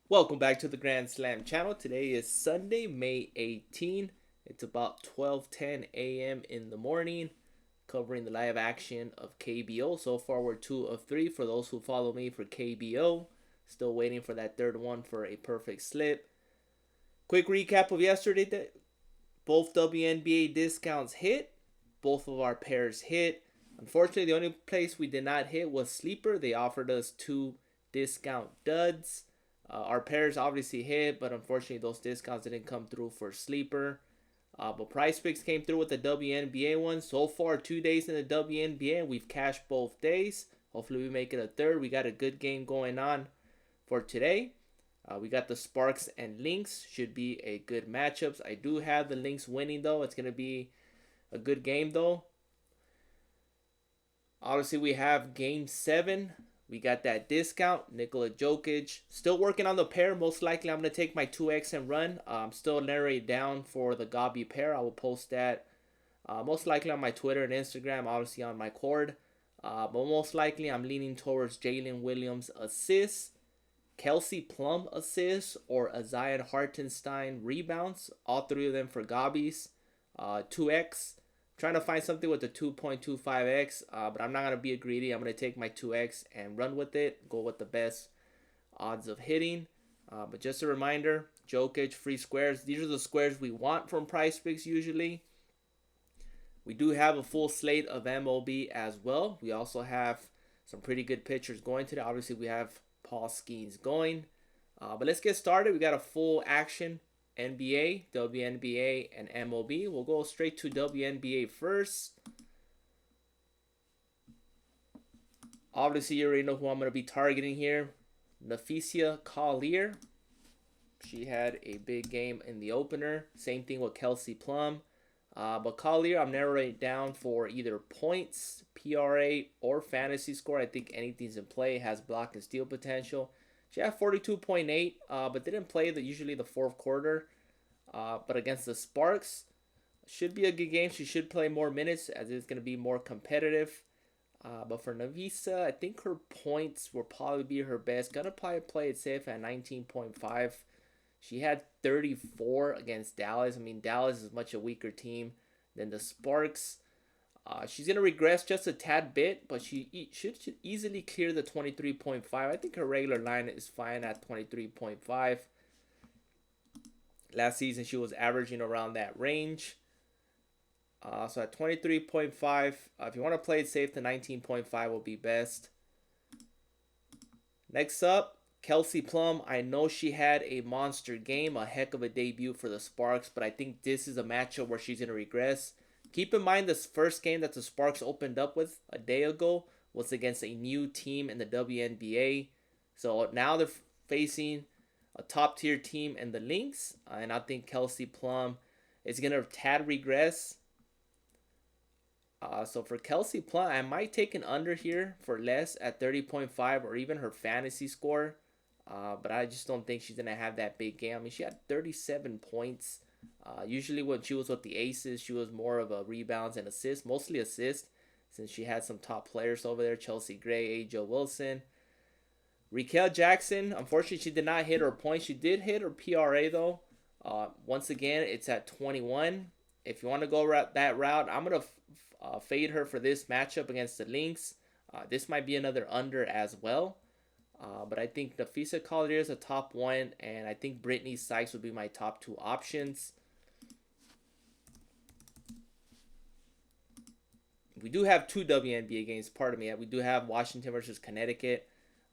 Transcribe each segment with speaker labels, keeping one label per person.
Speaker 1: Welcome back to the Grand Slam channel. Today is Sunday, May 18. It's about 12:10 a.m. in the morning, covering the live action of KBO. So far, we're 2 of 3 for those who follow me for KBO. Still waiting for that third one for a perfect slip. Quick recap of yesterday. Both WNBA discounts hit. Both of our pairs hit. Unfortunately, the only place we did not hit was Sleeper. They offered us 2 discount duds. Our pairs obviously hit, but unfortunately those discounts didn't come through for Sleeper. But Price Picks came through with the WNBA one. So far, 2 days in the WNBA, and we've cashed both days. Hopefully we make it a third. We got a good game going on for today. We got the Sparks and Lynx. Should be a good matchups. I do have the Lynx winning, though. It's going to be a good game, though. Obviously, we have Game 7. We got that discount. Nikola Jokic. Still working on the pair. Most likely, I'm going to take my 2x and run. Still narrowing down for the Gabi pair. I will post that most likely on my Twitter and Instagram. Obviously, on my cord. But most likely, I'm leaning towards Jalen Williams assists, Kelsey Plum assists, or a Zion Hartenstein rebounds. All three of them for Gabby's. 2x. Trying to find something with the 2.25x, but I'm not going to be greedy. I'm going to take my 2x and run with it. Go with the best odds of hitting. But just a reminder, Jokic, free squares. These are the squares we want from Price Picks usually. We do have a full slate of MLB as well. We also have some pretty good pitchers going today. Obviously, we have Paul Skeens going. But let's get started. We got a full action NBA, WNBA, and MLB. We'll go straight to WNBA first. Obviously, you already know who I'm going to be targeting here. Napheesa Collier. She had a big game in the opener. Same thing with Kelsey Plum. But Collier, I'm narrowing it down for either points, PRA, or fantasy score. I think anything's in play. Has block and steal potential. She had 42.8, but didn't play usually the fourth quarter. But against the Sparks, should be a good game. She should play more minutes as it's going to be more competitive. But for Napheesa, I think her points will probably be her best. Gonna probably play it safe at 19.5. She had 34 against Dallas. I mean, Dallas is much a weaker team than the Sparks. She's going to regress just a tad bit, but she should easily clear the 23.5. I think her regular line is fine at 23.5. Last season, she was averaging around that range. So at 23.5, if you want to play it safe, the 19.5 will be best. Next up, Kelsey Plum. I know she had a monster game, a heck of a debut for the Sparks, but I think this is a matchup where she's going to regress. Keep in mind this first game that the Sparks opened up with a day ago was against a new team in the WNBA. So now they're facing a top tier team in the Lynx, and I think Kelsey Plum is going to tad regress. So for Kelsey Plum, I might take an under here for less at 30.5 or even her fantasy score. But I just don't think she's going to have that big game. I mean, she had 37 points. Usually when she was with the Aces, she was more of a rebounds and assists, mostly assists, since she had some top players over there, Chelsea Gray, A'ja Wilson. Raquel Jackson, unfortunately, she did not hit her points. She did hit her PRA, though. Once again, it's at 21. If you want to go that route, I'm going to fade her for this matchup against the Lynx. This might be another under as well. But I think Napheesa Collier is a top one, and I think Brittany Sykes would be my top two options. We do have two WNBA games, pardon me. We do have Washington versus Connecticut.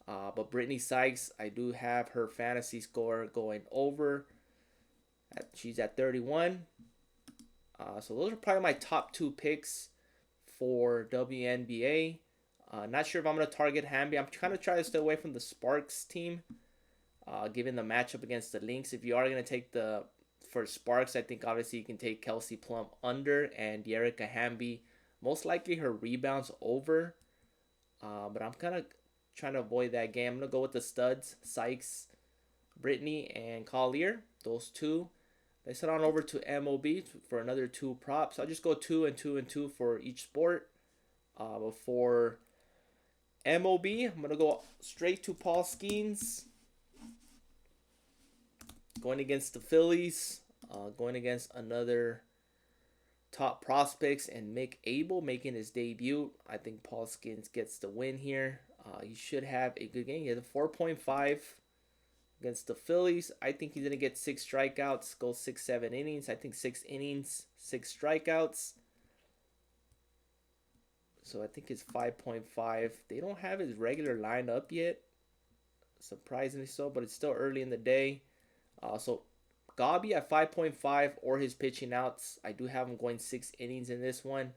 Speaker 1: But Brittany Sykes, I do have her fantasy score going over. She's at 31. So those are probably my top two picks for WNBA. Not sure if I'm going to target Hamby. I'm kind of trying to stay away from the Sparks team, given the matchup against the Lynx. If you are going to take for Sparks, I think obviously you can take Kelsey Plum under and Yerika Hamby. Most likely her rebounds over. But I'm kind of trying to avoid that game. I'm going to go with the studs, Sykes, Brittany, and Collier. Those two. Let's head on over to MLB for another two props. I'll just go 2 and 2 and 2 for each sport. Before MLB, I'm going to go straight to Paul Skeens. Going against the Phillies. Going against another top prospects and Mick Abel making his debut. I think Paul Skeens gets the win here. He should have a good game. He has a 4.5 against the Phillies. I think he's going to get 6 strikeouts, go 6-7 innings. I think 6 innings, 6 strikeouts. So I think it's 5.5. They don't have his regular lineup yet, surprisingly so, but it's still early in the day. So Gabi at 5.5 or his pitching outs. I do have him going 6 innings in this one.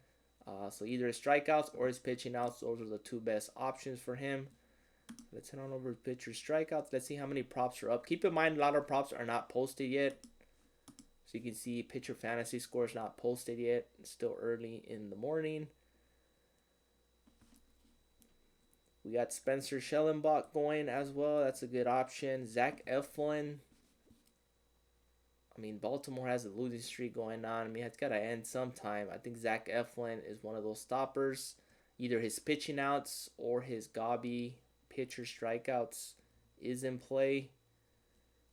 Speaker 1: So either his strikeouts or his pitching outs. Those are the 2 best options for him. Let's head on over to pitcher strikeouts. Let's see how many props are up. Keep in mind, a lot of props are not posted yet. So you can see pitcher fantasy scores not posted yet. It's still early in the morning. We got Spencer Schellenbach going as well. That's a good option. Zach Eflin. I mean, Baltimore has a losing streak going on. I mean, it's got to end sometime. I think Zach Eflin is one of those stoppers. Either his pitching outs or his Gabi pitcher strikeouts is in play.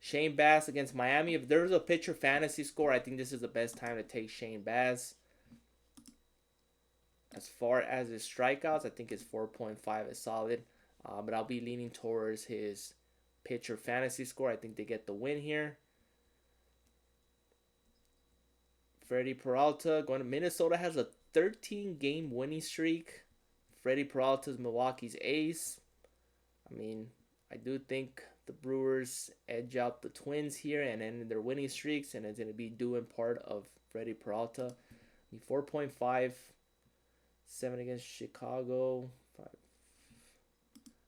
Speaker 1: Shane Baz against Miami. If there's a pitcher fantasy score, I think this is the best time to take Shane Baz. As far as his strikeouts, I think his 4.5 is solid. But I'll be leaning towards his pitcher fantasy score. I think they get the win here. Freddie Peralta going to Minnesota has a 13-game winning streak. Freddie Peralta is Milwaukee's ace. I mean, I do think the Brewers edge out the Twins here and end their winning streaks, and it's going to be due in part of Freddie Peralta. 4.5, 7 against Chicago. 5.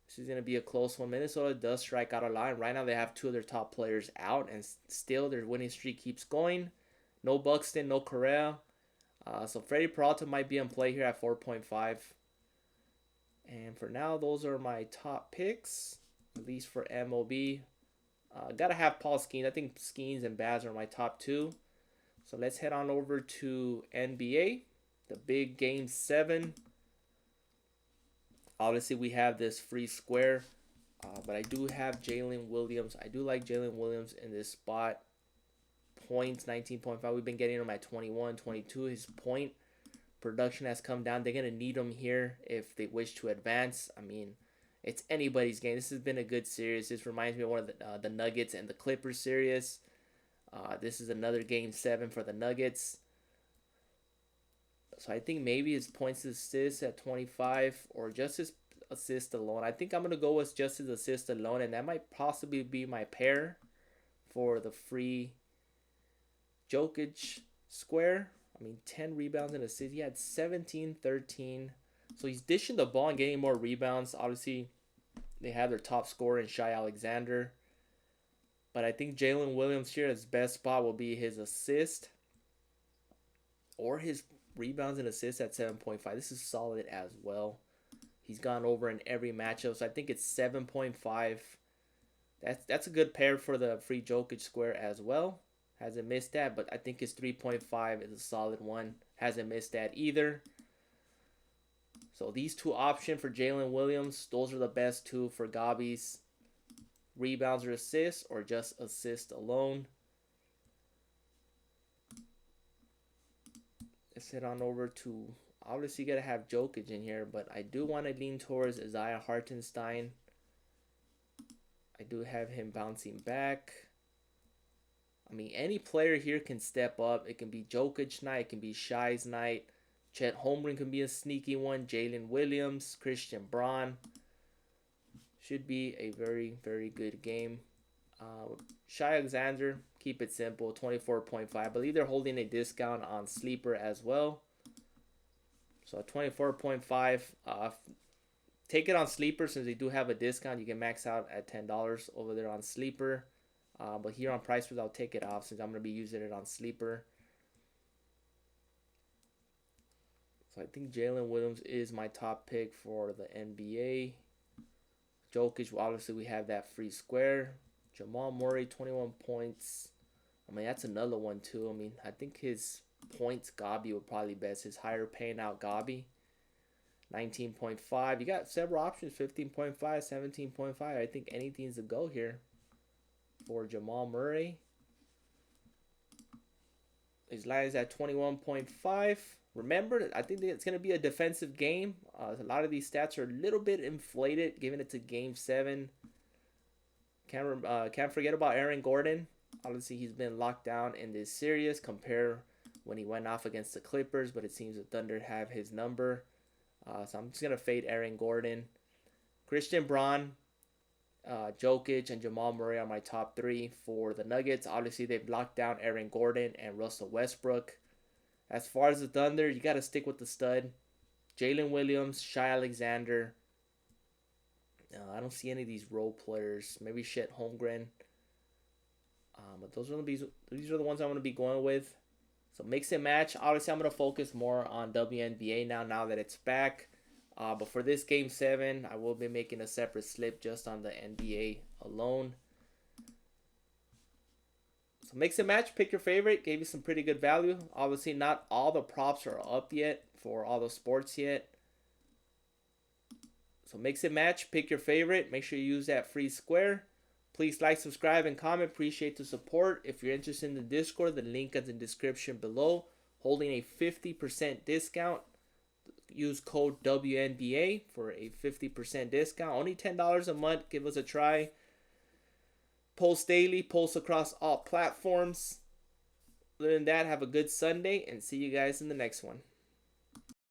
Speaker 1: This is going to be a close one. Minnesota does strike out a lot. Right now they have 2 of their top players out, and still their winning streak keeps going. No Buxton, no Correa. So Freddie Peralta might be in play here at 4.5. And for now, those are my top picks, at least for MLB. Got to have Paul Skeens. I think Skeens and Baz are my top 2. So let's head on over to NBA, the big Game 7. Obviously, we have this free square, but I do have Jalen Williams. I do like Jalen Williams in this spot. Points, 19.5. We've been getting him at 21, 22. His point production has come down. They're going to need him here if they wish to advance. I mean, it's anybody's game. This has been a good series. This reminds me of one of the Nuggets and the Clippers series. This is another Game 7 for the Nuggets. So I think maybe his points assists at 25 or just his assist alone. I think I'm going to go with just his assist alone, and that might possibly be my pair for the free Jokic square. I mean, 10 rebounds and assists. He had 17, 13. So he's dishing the ball and getting more rebounds. Obviously, they have their top scorer in Shai Alexander. But I think Jalen Williams here, his best spot will be his assist or his rebounds and assists at 7.5. This is solid as well. He's gone over in every matchup. So I think it's 7.5. That's a good pair for the free Jokic square as well. Hasn't missed that, but I think his 3.5 is a solid one. Hasn't missed that either. So these 2 options for Jalen Williams, those are the best 2 for Gabi's rebounds or assists, or just assist alone. Let's head on over to, obviously you got to have Jokic in here, but I do want to lean towards Isaiah Hartenstein. I do have him bouncing back. I mean, any player here can step up. It can be Jokic night. It can be Shai's night. Chet Holmgren can be a sneaky one. Jalen Williams, Christian Braun. Should be a very, very good game. Shai Alexander, keep it simple, 24.5. I believe they're holding a discount on Sleeper as well. So 24.5. Take it on Sleeper since they do have a discount. You can max out at $10 over there on Sleeper. But here on PriceWorks, I'll take it off since I'm going to be using it on Sleeper. So I think Jalen Williams is my top pick for the NBA. Jokic, obviously we have that free square. Jamal Murray, 21 points. I mean, that's another one too. I mean, I think his points Gabi would probably best. His higher paying out Gabi. 19.5. You got several options. 15.5, 17.5. I think anything's a go here for Jamal Murray. His line is at 21.5. Remember, I think it's going to be a defensive game. A lot of these stats are a little bit inflated, given it's a game 7. Can't forget about Aaron Gordon. Obviously, he's been locked down in this series. Compare when he went off against the Clippers, but it seems the Thunder have his number. So I'm just going to fade Aaron Gordon. Christian Braun, Jokic, and Jamal Murray are my top 3 for the Nuggets. Obviously, they've locked down Aaron Gordon and Russell Westbrook. As far as the Thunder, you got to stick with the stud. Jalen Williams, Shai Alexander. I don't see any of these role players. Maybe Chet Holmgren. But these are the ones I'm going to be going with. So mix and match. Obviously, I'm going to focus more on WNBA now that it's back. But for this game 7, I will be making a separate slip just on the NBA alone. So mix and match, pick your favorite. Gave you some pretty good value. Obviously, not all the props are up yet for all the sports yet. So mix and match, pick your favorite. Make sure you use that free square. Please like, subscribe, and comment. Appreciate the support. If you're interested in the Discord, the link is in the description below. Holding a 50% discount. Use code WNBA for a 50% discount. Only $10 a month. Give us a try. Post daily. Post across all platforms. Other than that, have a good Sunday and see you guys in the next one.